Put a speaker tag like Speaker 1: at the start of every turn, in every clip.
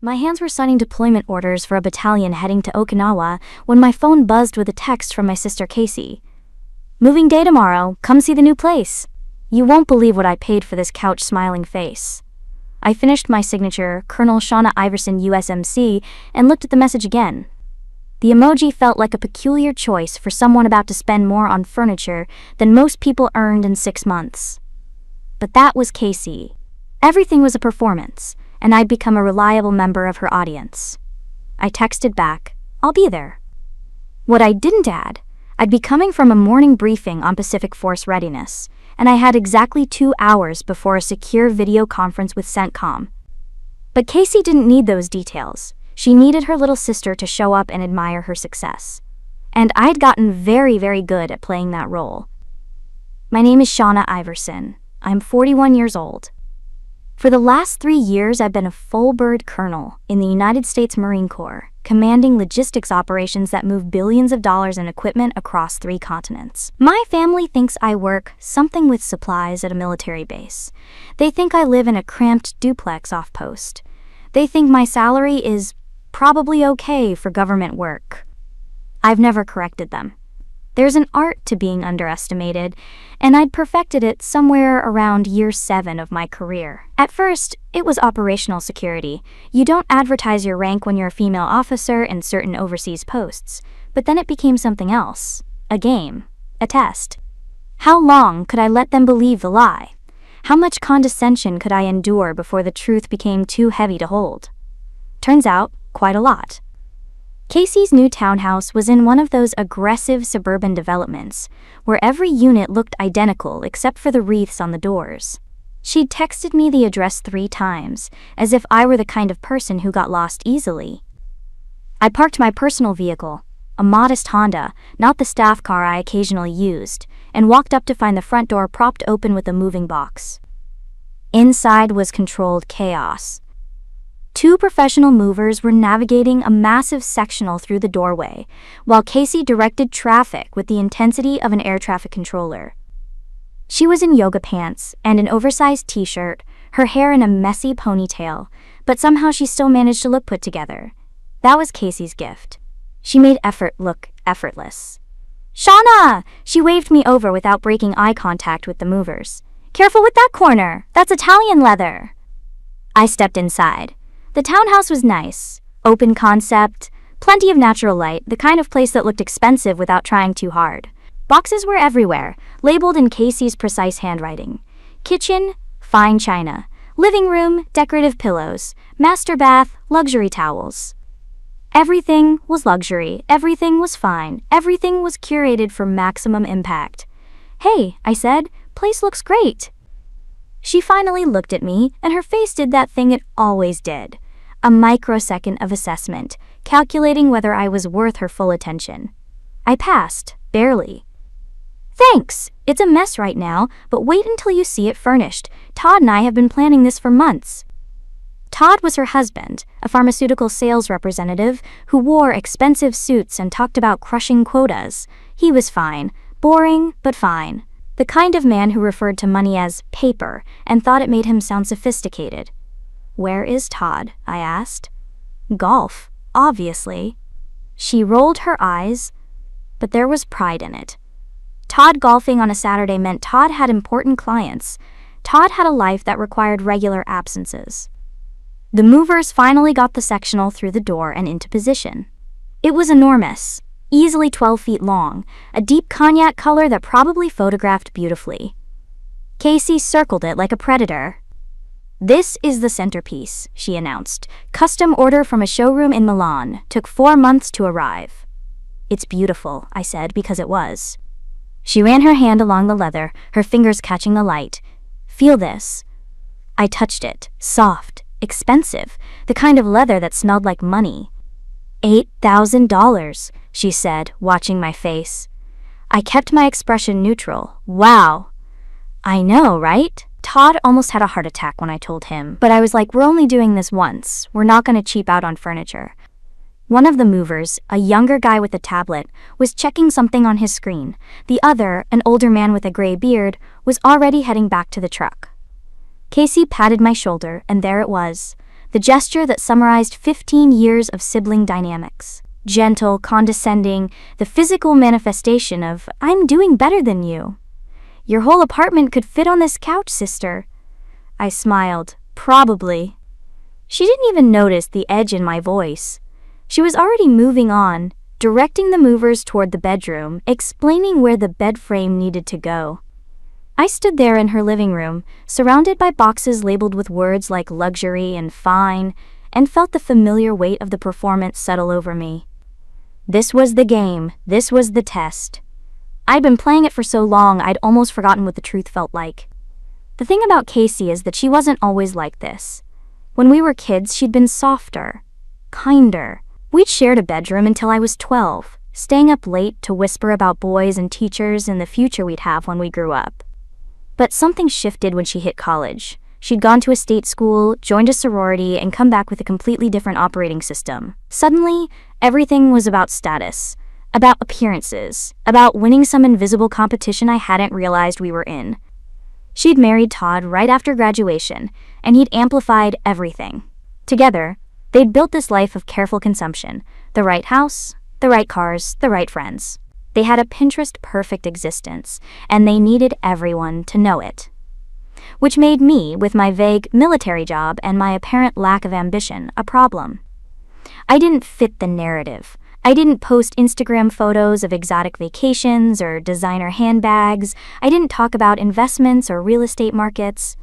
Speaker 1: My hands were signing deployment orders for a battalion heading to Okinawa when my phone buzzed with a text from my sister Casey. "Moving day tomorrow, come see the new place." You won't believe what I paid for this couch smiling face. I finished my signature, Colonel Shauna Iverson USMC, and looked at the message again. The emoji felt like a peculiar choice for someone about to spend more on furniture than most people earned in 6 months. But that was Casey. Everything was a performance, and I'd become a reliable member of her audience. I texted back, "I'll be there." What I didn't add, I'd be coming from a morning briefing on Pacific Force readiness, and I had exactly 2 hours before a secure video conference with CENTCOM. But Casey didn't need those details. She needed her little sister to show up and admire her success. And I'd gotten very, very good at playing that role. My name is Shauna Iverson. I'm 41 years old. For the last 3 years, I've been a full-bird colonel in the United States Marine Corps, commanding logistics operations that move billions of dollars in equipment across 3 continents. My family thinks I work something with supplies at a military base. They think I live in a cramped duplex off post. They think my salary is probably okay for government work. I've never corrected them. There's an art to being underestimated, and I'd perfected it somewhere around year 7 of my career. At first, it was operational security. You don't advertise your rank when you're a female officer in certain overseas posts, but then it became something else. A game. A test. How long could I let them believe the lie? How much condescension could I endure before the truth became too heavy to hold? Turns out, quite a lot. Casey's new townhouse was in one of those aggressive suburban developments, where every unit looked identical except for the wreaths on the doors. She'd texted me the address 3 times, as if I were the kind of person who got lost easily. I parked my personal vehicle, a modest Honda, not the staff car I occasionally used, and walked up to find the front door propped open with a moving box. Inside was controlled chaos. 2 professional movers were navigating a massive sectional through the doorway, while Casey directed traffic with the intensity of an air traffic controller. She was in yoga pants and an oversized t-shirt, her hair in a messy ponytail, but somehow she still managed to look put together. That was Casey's gift. She made effort look effortless. "Shauna!" She waved me over without breaking eye contact with the movers. "Careful with that corner. That's Italian leather." I stepped inside. The townhouse was nice, open concept, plenty of natural light, the kind of place that looked expensive without trying too hard. Boxes were everywhere, labeled in Casey's precise handwriting. Kitchen, fine china. Living room, decorative pillows. Master bath, luxury towels. Everything was luxury, everything was fine, everything was curated for maximum impact. "Hey," I said, "place looks great." She finally looked at me, and her face did that thing it always did. A microsecond of assessment, calculating whether I was worth her full attention. I passed, barely. "Thanks, it's a mess right now, but wait until you see it furnished. Todd and I have been planning this for months." Todd was her husband, a pharmaceutical sales representative who wore expensive suits and talked about crushing quotas. He was fine, boring, but fine. The kind of man who referred to money as paper and thought it made him sound sophisticated. "Where is Todd?" I asked. "Golf, obviously." She rolled her eyes, but there was pride in it. Todd golfing on a Saturday meant Todd had important clients. Todd had a life that required regular absences. The movers finally got the sectional through the door and into position. It was enormous. Easily 12 feet long, a deep cognac color that probably photographed beautifully. Casey circled it like a predator. "This is the centerpiece," she announced. "Custom order from a showroom in Milan. Took 4 months to arrive." "It's beautiful," I said, because it was. She ran her hand along the leather, her fingers catching the light. "Feel this." I touched it. Soft, expensive, the kind of leather that smelled like money. $8,000, she said, watching my face. I kept my expression neutral. "Wow." "I know, right?" Todd almost had a heart attack when I told him, but I was like, "We're only doing this once. We're not going to cheap out on furniture." One of the movers, a younger guy with a tablet, was checking something on his screen. The other, an older man with a gray beard, was already heading back to the truck. Casey patted my shoulder, and there it was. the gesture that summarized 15 years of sibling dynamics. Gentle, condescending, the physical manifestation of, "I'm doing better than you. Your whole apartment could fit on this couch, sister." I smiled. Probably. She didn't even notice the edge in my voice. She was already moving on, directing the movers toward the bedroom, explaining where the bed frame needed to go. I stood there in her living room, surrounded by boxes labeled with words like luxury and fine, and felt the familiar weight of the performance settle over me. This was the game. This was the test. I'd been playing it for so long I'd almost forgotten what the truth felt like. The thing about Casey is that she wasn't always like this. When we were kids, she'd been softer, kinder. We'd shared a bedroom until I was 12, staying up late to whisper about boys and teachers and the future we'd have when we grew up. But something shifted when she hit college. She'd gone to a state school, joined a sorority, and come back with a completely different operating system. Suddenly, everything was about status, about appearances, about winning some invisible competition I hadn't realized we were in. She'd married Todd right after graduation, and he'd amplified everything. Together, they'd built this life of careful consumption, the right house, the right cars, the right friends. They had a Pinterest-perfect existence, and they needed everyone to know it. Which made me, with my vague military job and my apparent lack of ambition, a problem. I didn't fit the narrative. I didn't post Instagram photos of exotic vacations or designer handbags. I didn't talk about investments or real estate markets.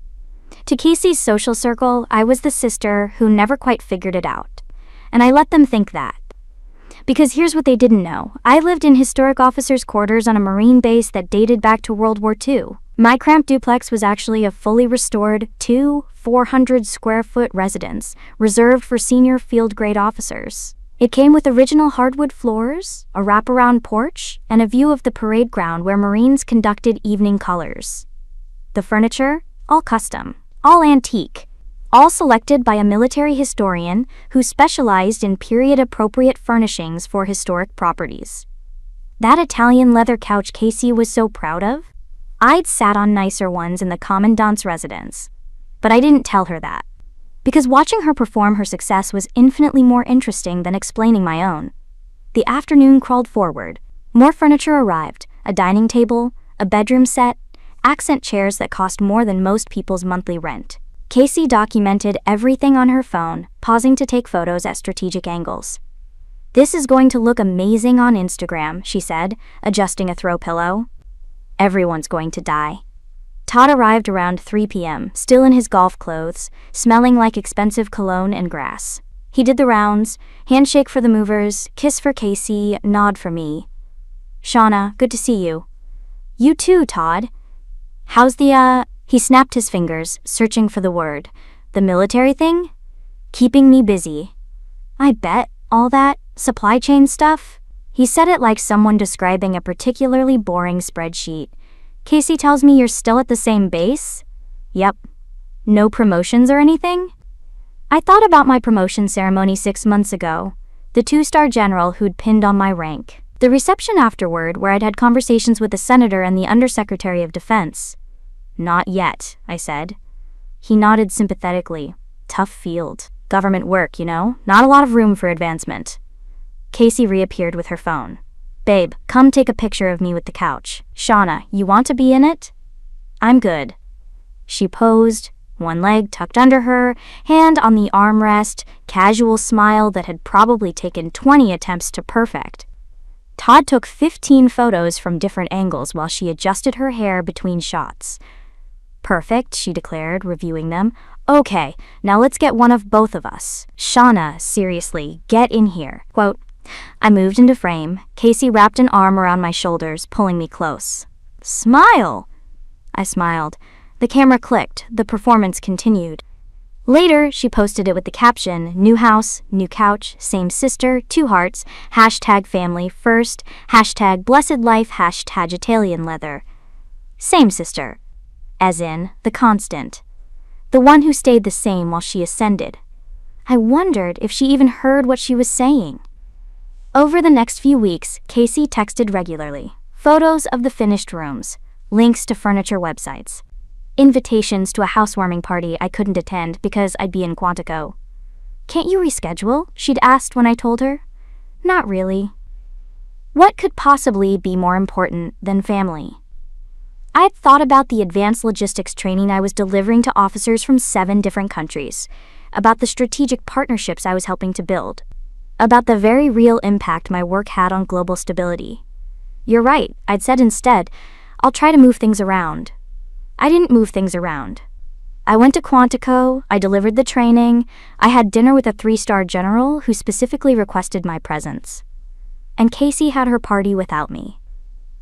Speaker 1: To Casey's social circle, I was the sister who never quite figured it out. And I let them think that. Because here's what they didn't know. I lived in historic officers' quarters on a Marine base that dated back to World War II. My cramped duplex was actually a fully restored 400-square-foot residence reserved for senior field-grade officers. It came with original hardwood floors, a wraparound porch, and a view of the parade ground where Marines conducted evening colors. The furniture? All custom, all antique, all selected by a military historian who specialized in period-appropriate furnishings for historic properties. That Italian leather couch Casey was so proud of? I'd sat on nicer ones in the commandant's residence, but I didn't tell her that. Because watching her perform her success was infinitely more interesting than explaining my own. The afternoon crawled forward. More furniture arrived, a dining table, a bedroom set, accent chairs that cost more than most people's monthly rent. Casey documented everything on her phone, pausing to take photos at strategic angles. "This is going to look amazing on Instagram," she said, adjusting a throw pillow. "Everyone's going to die." Todd arrived around 3 p.m., still in his golf clothes, smelling like expensive cologne and grass. He did the rounds, handshake for the movers, kiss for Casey, nod for me. "Shauna, good to see you." "You too, Todd." "How's the, He snapped his fingers, searching for the word. "The military thing?" "Keeping me busy." "I bet. All that supply chain stuff?" He said it like someone describing a particularly boring spreadsheet. "Casey tells me you're still at the same base?" "Yep." "No promotions or anything?" I thought about my promotion ceremony 6 months ago. The 2-star general who'd pinned on my rank. The reception afterward where I'd had conversations with the senator and the undersecretary of defense. "Not yet," I said. He nodded sympathetically. "Tough field. Government work, you know? Not a lot of room for advancement." Casey reappeared with her phone. "Babe, come take a picture of me with the couch." "Shauna, you want to be in it?" "I'm good." She posed, one leg tucked under her, hand on the armrest, casual smile that had probably taken 20 attempts to perfect. Todd took 15 photos from different angles while she adjusted her hair between shots. "Perfect," she declared, reviewing them. "Okay, now let's get one of both of us." "Shauna, seriously, get in here." Quote, I moved into frame. Casey wrapped an arm around my shoulders, pulling me close. "Smile!" I smiled. The camera clicked. The performance continued. Later, she posted it with the caption, "New house, new couch, same sister, 2 hearts, #family first, #blessed life, #Italian leather." Same sister. As in, the constant. The one who stayed the same while she ascended. I wondered if she even heard what she was saying. Over the next few weeks, Casey texted regularly. Photos of the finished rooms, links to furniture websites, invitations to a housewarming party I couldn't attend because I'd be in Quantico. "Can't you reschedule?" she'd asked when I told her. Not really. What could possibly be more important than family? I had thought about the advanced logistics training I was delivering to officers from 7 different countries, about the strategic partnerships I was helping to build, about the very real impact my work had on global stability. You're right, I'd said instead, I'll try to move things around. I didn't move things around. I went to Quantico, I delivered the training, I had dinner with a 3-star general who specifically requested my presence. And Casey had her party without me.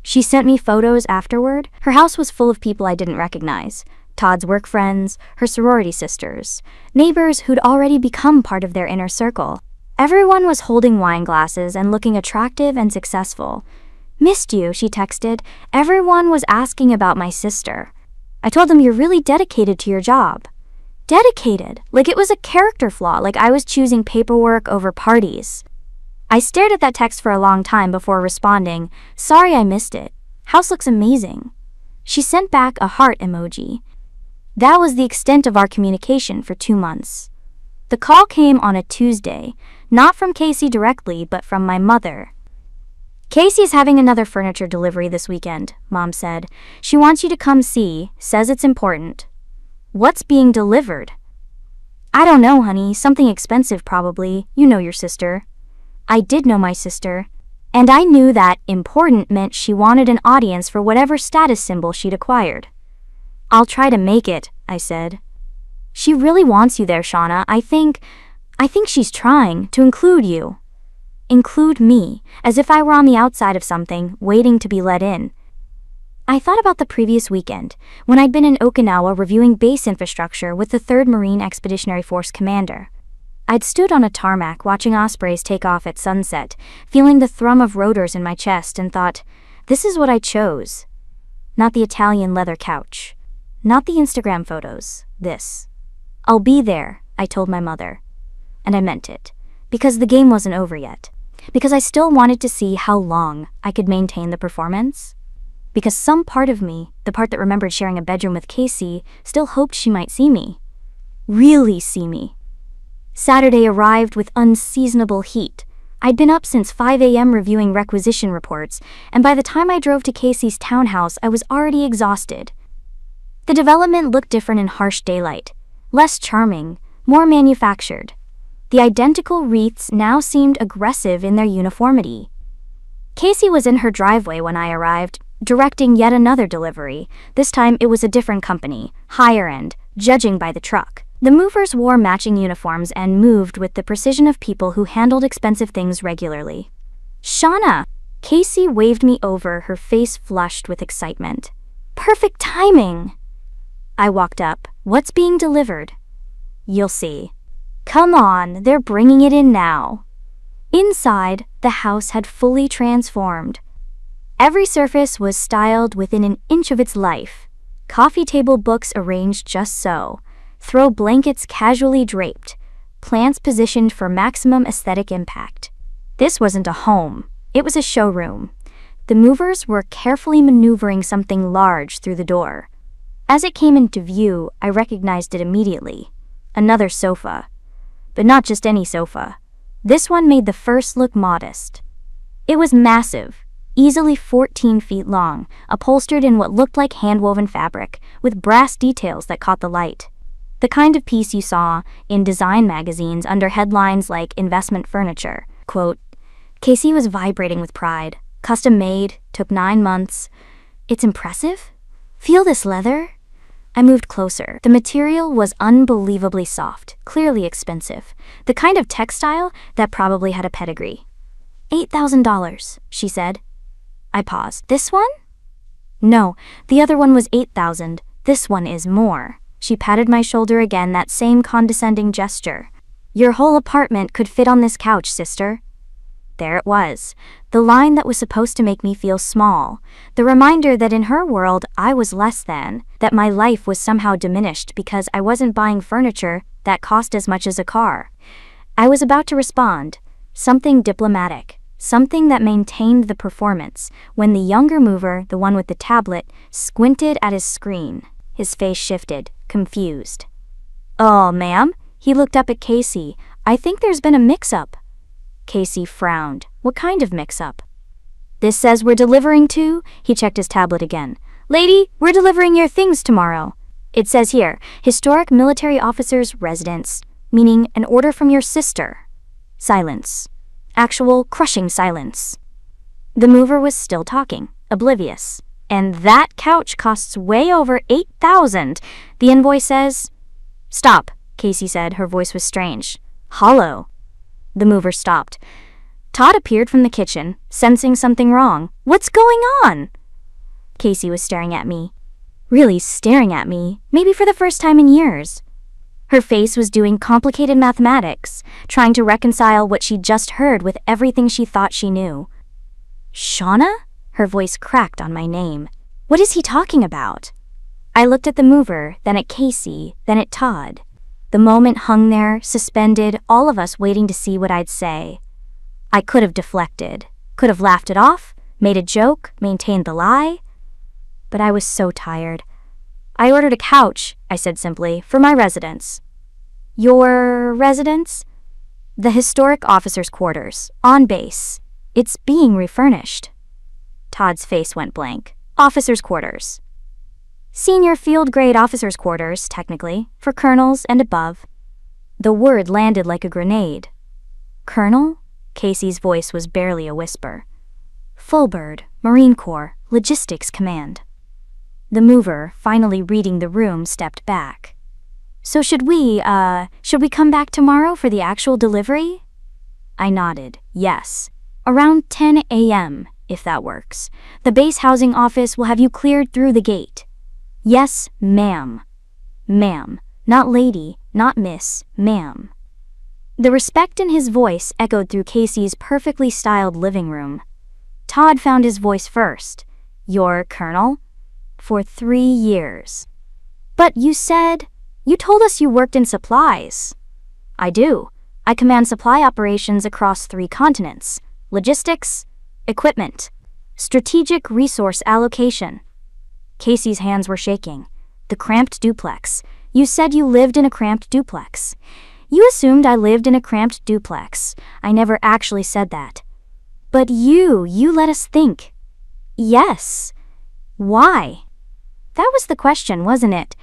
Speaker 1: She sent me photos afterward. Her house was full of people I didn't recognize. Todd's work friends, her sorority sisters, neighbors who'd already become part of their inner circle. Everyone was holding wine glasses and looking attractive and successful. "Missed you," she texted. Everyone was asking about my sister. I told them, "You're really dedicated to your job." Dedicated, like it was a character flaw, like I was choosing paperwork over parties. I stared at that text for a long time before responding, "Sorry I missed it. House looks amazing." She sent back a heart emoji. That was the extent of our communication for 2 months. The call came on a Tuesday, not from Casey directly, but from my mother. "Casey's having another furniture delivery this weekend," Mom said. "She wants you to come see, says it's important." "What's being delivered?" "I don't know, honey, something expensive probably. You know your sister." I did know my sister, and I knew that important meant she wanted an audience for whatever status symbol she'd acquired. "I'll try to make it," I said. "She really wants you there, Shauna. I think she's trying to include you." Include me, as if I were on the outside of something, waiting to be let in. I thought about the previous weekend, when I'd been in Okinawa reviewing base infrastructure with the 3rd Marine Expeditionary Force commander. I'd stood on a tarmac watching ospreys take off at sunset, feeling the thrum of rotors in my chest, and thought, this is what I chose. Not the Italian leather couch. Not the Instagram photos. This. "I'll be there," I told my mother. And I meant it. Because the game wasn't over yet. Because I still wanted to see how long I could maintain the performance. Because some part of me, the part that remembered sharing a bedroom with Casey, still hoped she might see me. Really see me. Saturday arrived with unseasonable heat. I'd been up since 5 a.m. reviewing requisition reports, and by the time I drove to Casey's townhouse, I was already exhausted. The development looked different in harsh daylight. Less charming, more manufactured. The identical wreaths now seemed aggressive in their uniformity. Casey was in her driveway when I arrived, directing yet another delivery. This time it was a different company, higher end, judging by the truck. The movers wore matching uniforms and moved with the precision of people who handled expensive things regularly. "Shauna!" Casey waved me over, her face flushed with excitement. "Perfect timing!" I walked up. "What's being delivered?" "You'll see." "Come on, they're bringing it in now." Inside, the house had fully transformed. Every surface was styled within an inch of its life. Coffee table books arranged just so. Throw blankets casually draped. Plants positioned for maximum aesthetic impact. This wasn't a home. It was a showroom. The movers were carefully maneuvering something large through the door. As it came into view, I recognized it immediately. Another sofa. But not just any sofa. This one made the first look modest. It was massive, easily 14 feet long, upholstered in what looked like hand-woven fabric, with brass details that caught the light. The kind of piece you saw in design magazines under headlines like investment furniture. Quote, Casey was vibrating with pride. Custom made, took 9 months. "It's impressive? Feel this leather?" I moved closer. The material was unbelievably soft, clearly expensive. The kind of textile that probably had a pedigree. $8,000, she said. I paused. "This one?" "No, the other one was 8,000. This one is more." She patted my shoulder again, that same condescending gesture. "Your whole apartment could fit on this couch, sister." There it was, the line that was supposed to make me feel small, the reminder that in her world I was less than, that my life was somehow diminished because I wasn't buying furniture that cost as much as a car. I was about to respond, something diplomatic, something that maintained the performance, when the younger mover, the one with the tablet, squinted at his screen. His face shifted, confused. "Oh, ma'am?" He looked up at Casey, I think there's been a mix-up. Casey frowned. What kind of mix-up? This says we're delivering to... He checked his tablet again. Lady, we're delivering your things tomorrow. It says here, historic military officer's residence, meaning an order from your sister. Silence. Actual crushing silence. The mover was still talking, oblivious. And that couch costs way over $8,000. The invoice says... Stop, Casey said. Her voice was strange. Hollow. The mover stopped. Todd appeared from the kitchen, sensing something wrong. What's going on? Casey was staring at me. Really staring at me, maybe for the first time in years. Her face was doing complicated mathematics, trying to reconcile what she'd just heard with everything she thought she knew. Shauna? Her voice cracked on my name. What is he talking about? I looked at the mover, then at Casey, then at Todd. The moment hung there, suspended, all of us waiting to see what I'd say. I could have deflected, could have laughed it off, made a joke, maintained the lie. But I was so tired. I ordered a couch, I said simply, for my residence. Your residence? The historic officers' quarters, on base. It's being refurnished. Todd's face went blank. Officers' quarters. Senior field-grade officers' quarters, technically, for colonels and above. The word landed like a grenade. Colonel? Casey's voice was barely a whisper. Full bird, Marine Corps, Logistics Command. The mover, finally reading the room, stepped back. So should we come back tomorrow for the actual delivery? I nodded, yes. Around 10 a.m., if that works. The base housing office will have you cleared through the gate. Yes, ma'am. Ma'am. Not lady, not miss, ma'am. The respect in his voice echoed through Casey's perfectly styled living room. Todd found his voice first. You're Colonel? For 3 years. But you told us you worked in supplies. I do. I command supply operations across 3 continents. Logistics, equipment, strategic resource allocation. Casey's hands were shaking. The cramped duplex. You said you lived in a cramped duplex. You assumed I lived in a cramped duplex. I never actually said that. But you let us think. Yes. Why? That was the question, wasn't it?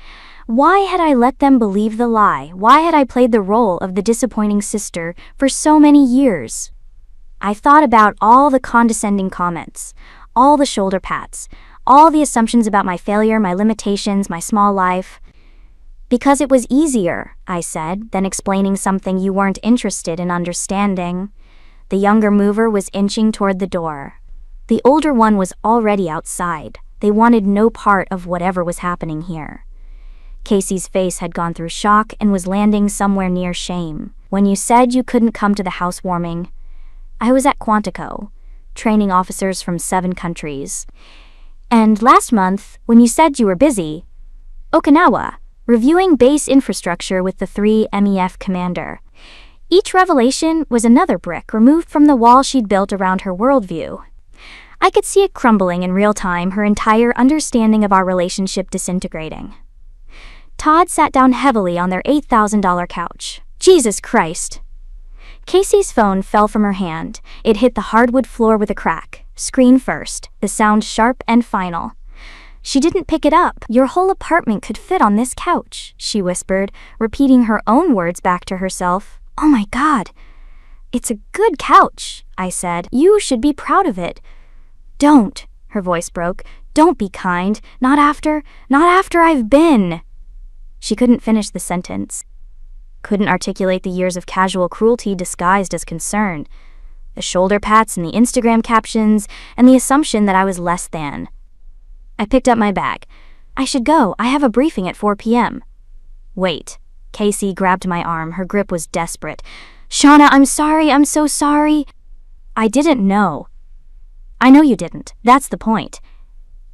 Speaker 1: Why had I let them believe the lie? Why had I played the role of the disappointing sister for so many years? I thought about all the condescending comments, all the shoulder pats, all the assumptions about my failure, my limitations, my small life. Because it was easier, I said, than explaining something you weren't interested in understanding. The younger mover was inching toward the door. The older one was already outside. They wanted no part of whatever was happening here. Casey's face had gone through shock and was landing somewhere near shame. When you said you couldn't come to the housewarming, I was at Quantico, training officers from 7 countries. And last month, when you said you were busy, Okinawa, reviewing base infrastructure with the 3 MEF commander. Each revelation was another brick removed from the wall she'd built around her worldview. I could see it crumbling in real time, her entire understanding of our relationship disintegrating. Todd sat down heavily on their $8,000 couch. Jesus Christ. Casey's phone fell from her hand. It hit the hardwood floor with a crack. Screen first, the sound sharp and final. She didn't pick it up. Your whole apartment could fit on this couch, she whispered, repeating her own words back to herself. Oh my God. It's a good couch, I said. You should be proud of it. Don't, her voice broke. Don't be kind. Not after I've been. She couldn't finish the sentence. Couldn't articulate the years of casual cruelty disguised as concern. The shoulder pats and the Instagram captions and the assumption that I was less than. I picked up my bag. I should go. I have a briefing at 4 p.m. Wait. Casey grabbed my arm. Her grip was desperate. Shauna, I'm sorry. I'm so sorry. I didn't know. I know you didn't. That's the point.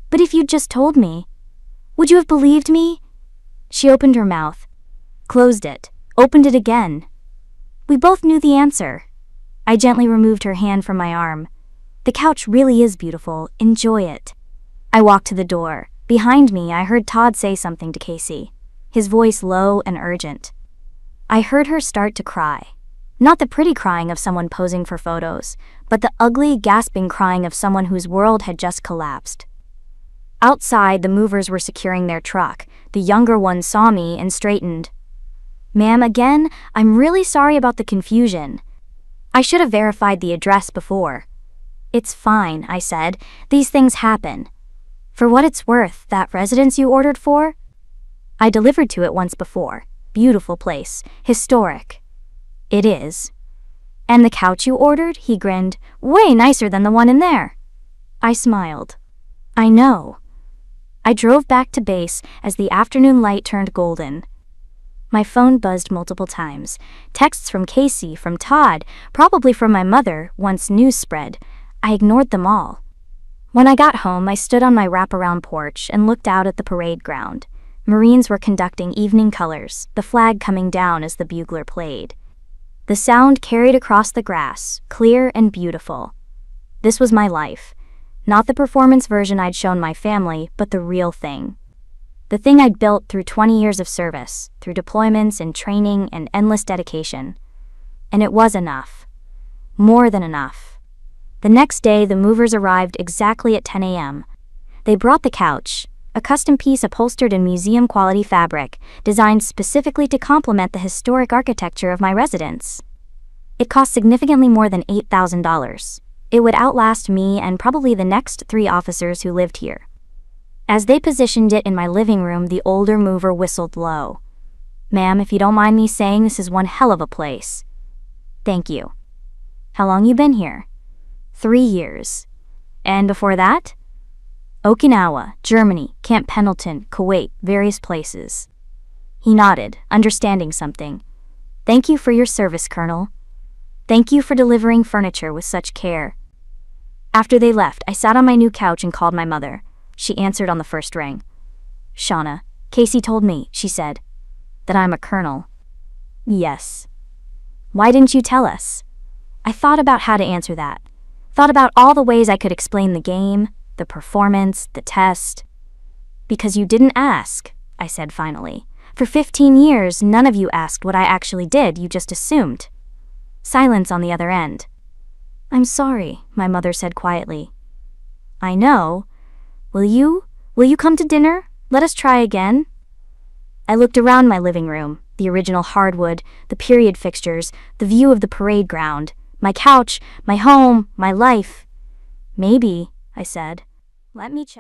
Speaker 1: But if you'd just told me, would you have believed me? She opened her mouth, closed it, opened it again. We both knew the answer. I gently removed her hand from my arm. The couch really is beautiful. Enjoy it. I walked to the door. Behind me, I heard Todd say something to Casey, his voice low and urgent. I heard her start to cry. Not the pretty crying of someone posing for photos, but the ugly, gasping crying of someone whose world had just collapsed. Outside, the movers were securing their truck. The younger one saw me and straightened. "Ma'am, again, I'm really sorry about the confusion. I should have verified the address before." "It's fine," I said. "These things happen. For what it's worth, that residence you ordered for? I delivered to it once before. Beautiful place. Historic." "It is." "And the couch you ordered?" He grinned. "Way nicer than the one in there." I smiled. "I know." I drove back to base as the afternoon light turned golden. My phone buzzed multiple times. Texts from Casey, from Todd, probably from my mother, once news spread. I ignored them all. When I got home, I stood on my wraparound porch and looked out at the parade ground. Marines were conducting evening colors, the flag coming down as the bugler played. The sound carried across the grass, clear and beautiful. This was my life. Not the performance version I'd shown my family, but the real thing. The thing I'd built through 20 years of service, through deployments and training and endless dedication. And it was enough. More than enough. The next day, the movers arrived exactly at 10 a.m. They brought the couch, a custom piece upholstered in museum-quality fabric, designed specifically to complement the historic architecture of my residence. It cost significantly more than $8,000. It would outlast me and probably the next 3 officers who lived here. As they positioned it in my living room, the older mover whistled low. "Ma'am, if you don't mind me saying, this is one hell of a place." "Thank you." "How long you been here?" 3 years. "And before that?" "Okinawa, Germany, Camp Pendleton, Kuwait, various places." He nodded, understanding something. "Thank you for your service, Colonel. Thank you for delivering furniture with such care." After they left, I sat on my new couch and called my mother. She answered on the first ring. "Shauna, Casey told me," she said, "that I'm a colonel." "Yes." "Why didn't you tell us?" I thought about how to answer that. Thought about all the ways I could explain the game, the performance, the test. "Because you didn't ask," I said finally. "For 15 years, none of you asked what I actually did, you just assumed." Silence on the other end. "I'm sorry," my mother said quietly. "I know. Will you come to dinner? Let us try again." I looked around my living room, the original hardwood, the period fixtures, the view of the parade ground, my couch, my home, my life. "Maybe," I said. "Let me check."